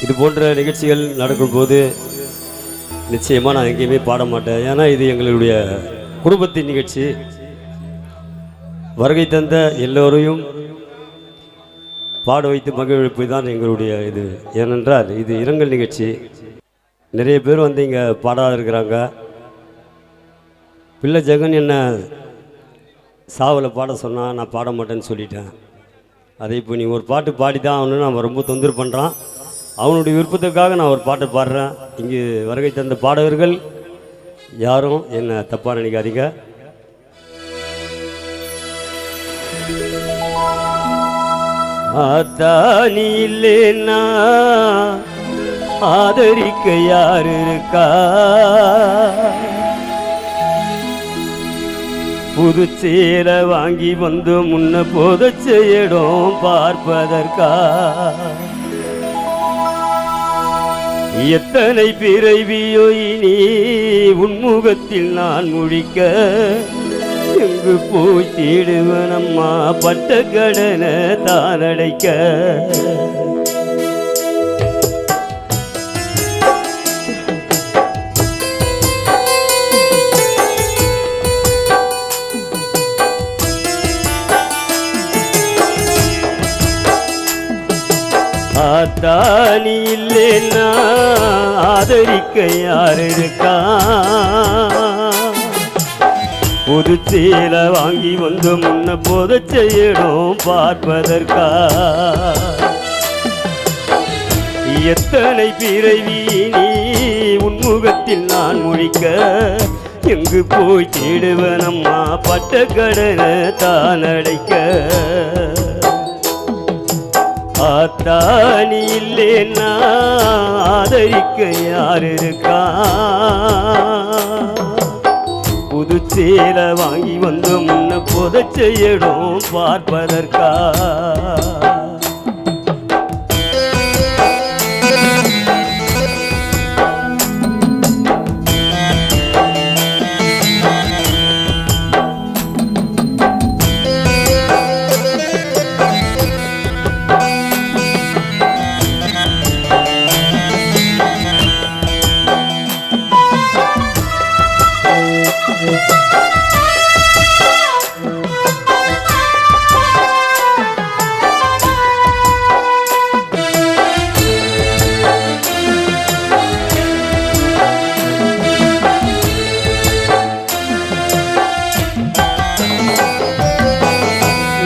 இது போன்ற நிகழ்ச்சிகள் நடக்கும்போது நிச்சயமாக நான் எங்கேயுமே பாட மாட்டேன். ஏன்னா இது எங்களுடைய குடும்பத்தின் நிகழ்ச்சி. வருகை தந்த எல்லோரையும் பாட வைத்து மகிழ்விப்பு தான் எங்களுடைய இது. ஏனென்றால் இது இரங்கல் நிகழ்ச்சி. நிறைய பேர் வந்து இங்கே பாடாத இருக்கிறாங்க. பிள்ளை ஜெகன் என்ன சாவில் பாட சொன்னால் நான் பாட மாட்டேன்னு சொல்லிட்டேன். அதை இப்போ நீ ஒரு பாட்டு பாடி தான் அவனு நான் ரொம்ப தொந்தரவு பண்ணுறான். அவனுடைய விருப்பத்துக்காக நான் ஒரு பாட்டை பாடுறேன். இங்கு வருகை தந்த பாடகர்கள் யாரும் என்ன தப்பாக நினைக்காதீங்க. ஆத்தானி இல்லைன்னா ஆதரிக்க யார் இருக்கா? புது சேலை வாங்கி வந்து முன்ன போதச்ச இடம் பார்ப்பதற்கா? எத்தனை பிறவியோ இனி உன்முகத்தில் நான் முழிக்க, எங்கு போய் தேடுவனம்மா பட்ட கடனை தான் அடைக்க. ஆத்தானி இல்லைன்னா ஆதரிக்க யார் இருக்கா? புது சேலை வாங்கி வந்து முன்ன போதச்ச இடம் பார்ப்பதற்கா? எத்தனை பிறவி நீ உன்முகத்தில் நான் முழிக்க, எங்கு போய் தேடுவனம்மா பட்ட கடனை தான் அடைக்க. ஆத்தானி இல்லைன்னா ஆதரிக்க யார் இருக்கா? புது சேலை வாங்கி வந்து முன்ன புதைச்ச இடம் பார்ப்பதற்கா?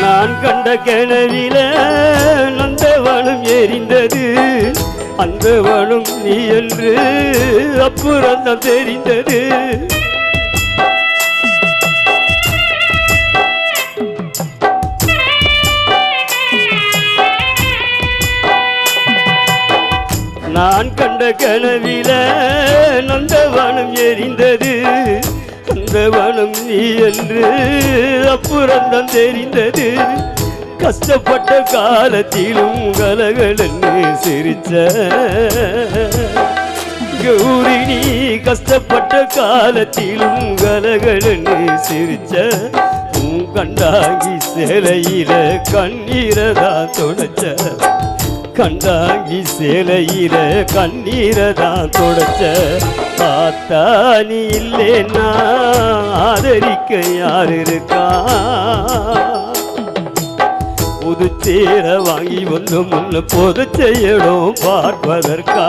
நான் கண்ட கனவில நந்தவனம் எரிந்தது, அந்த வனம் நீ என்று அப்புறம் தான் தெரிந்தது. நான் கண்ட கனவில நந்தவனம் எரிந்தது, அந்த வனம் நீ என்று அப்புறம் தான் தெரிந்தது. கஷ்டப்பட்ட காலத்திலும் கலகலன்னு சிரிச்ச கௌரி, நீ கஷ்டப்பட்ட காலத்திலும் கலகலன்னு சிரிச்ச. கண்டாங்கி சேலையில கண்ணீரதான் தொடச்ச, கண்டாங்கி சேலையில கண்ணீரதான் தொடச்ச. ஆத்தானி இல்லைன்னா ஆதரிக்க யார் இருக்கா? புது சேலை வாங்கி வந்து முன்ன போதச்ச இடம் பார்ப்பதற்கா?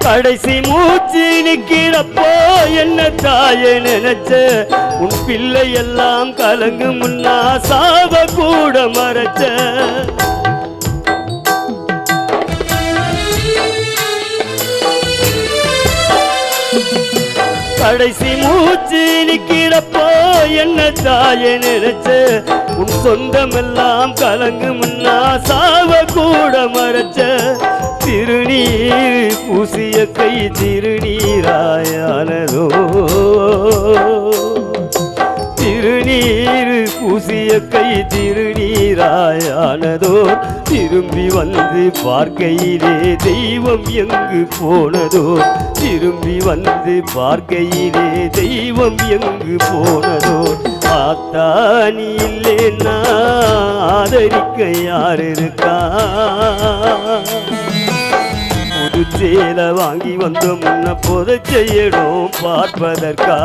கடைசி மூச்சு நிக்கிறப்போ என்ன தாயே நினைச்ச உன் பிள்ளை எல்லாம் கலங்கு முன்னா சாவ கூட மறைச்ச கடைசி மூச்சு நிக்கிறப்போ என்ன தாயே நினைச்ச உன் சொந்தமெல்லாம் கலங்கு முன்னா சாவ கூட மறைச்ச திருநீர் பூசிய கை திருநீராயானதோ திருநீர் பூசிய கை திருநீராயானதோ திரும்பி வந்து பார்க்கையிலே தெய்வம் எங்கு போனதோ திரும்பி வந்து பார்க்கையிலே தெய்வம் எங்கு போனதோ ஆத்தா நீ இல்லேன்னா ஆதரிக்க யார் இருக்கா புது சேலை வாங்கி வந்த முன்ன புதைச்ச இடம் பார்ப்பதற்கா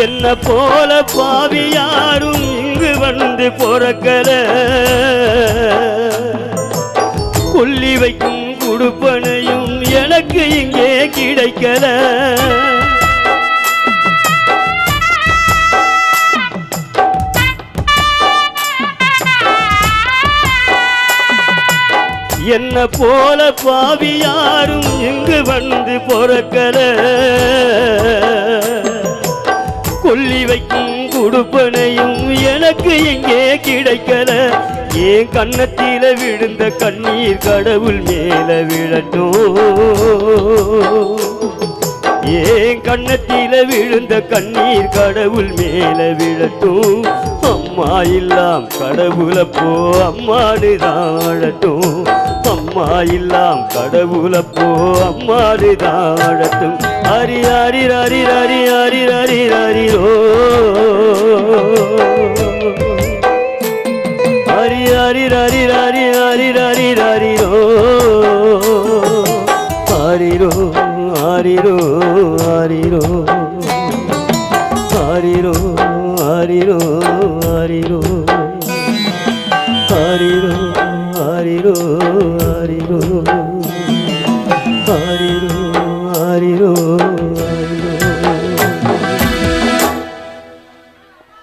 என்ன போல பாவி யாரும் இங்கு வந்து பொறக்கல கொல்லி வைக்கும் குடுப்பனையும் எனக்கு இங்கே கிடைக்கல என்ன போல பாவி யாரும் இங்கு வந்து பொறக்கல கொல்லி வைக்கும் குடுப்பனையும் எனக்கு எங்கே கிடைக்கல ஏன் கண்ணத்தில விழுந்த கண்ணீர் கடவுள் மேல விழட்டும் ஏன் கண்ணத்தில விழுந்த கண்ணீர் கடவுள் மேல விழட்டும் அம்மா இல்லாம் கடவுளப்போ அம்மாடு தாழட்டும் அம்மா இல்லாம் கடவுளப்போ அம்மாடு தாழட்டும் ஹரி ஹரி ஹரி ஹரி ஹரி ஹரி ஹரிரோ ஹரி ஹரி ஹரி ஹரி ஹரி ஹரி ஹரிரோ ஹரிரோ ஹரிரோ ஹரிரோ ஹரிரோ ஹரிரோ ஹரிரோ ஹரிரோ ஹரிரோ ஹரிரோ ஹரிரோ ஹரிரோ